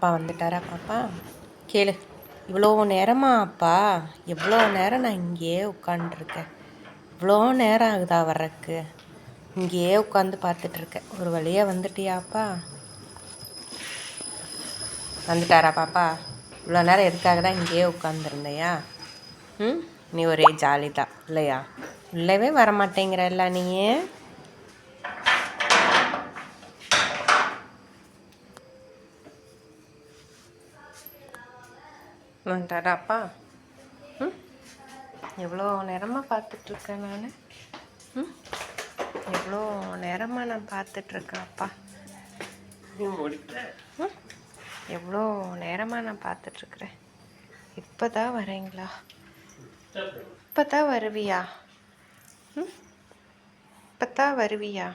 அப்பா வந்துட்டாரா பாப்பா? கேளு. இவ்வளோ நேரமா அப்பா? எவ்வளோ நேரம் நான் இங்கேயே உட்காண்ட்ருக்கேன். இவ்வளோ நேரம் ஆகுதா வர்றக்கு? இங்கேயே உட்காந்து பார்த்துட்ருக்கேன். ஒரு வழியாக வந்துட்டியாப்பா? வந்துட்டாரா பாப்பா? இவ்வளோ நேரம் எதுக்காக தான் இங்கேயே உட்காந்துருந்தையா? ம், நீ ஒரே ஜாலி தான் இல்லையா? உள்ளவே வரமாட்டேங்கிறல்ல நீ? வந்துட்டாரா அப்பா? ம், எவ்வளோ நேரமாக பார்த்துட்ருக்கேன் நான். ம், எவ்வளோ நேரமாக நான் பார்த்துட்ருக்கேன் அப்பா. ம், எவ்வளோ நேரமாக நான் பார்த்துட்ருக்குறேன். இப்போ தான் வரீங்களா? இப்போ தான் வருவியா? ம், இப்போ தான் வருவியா?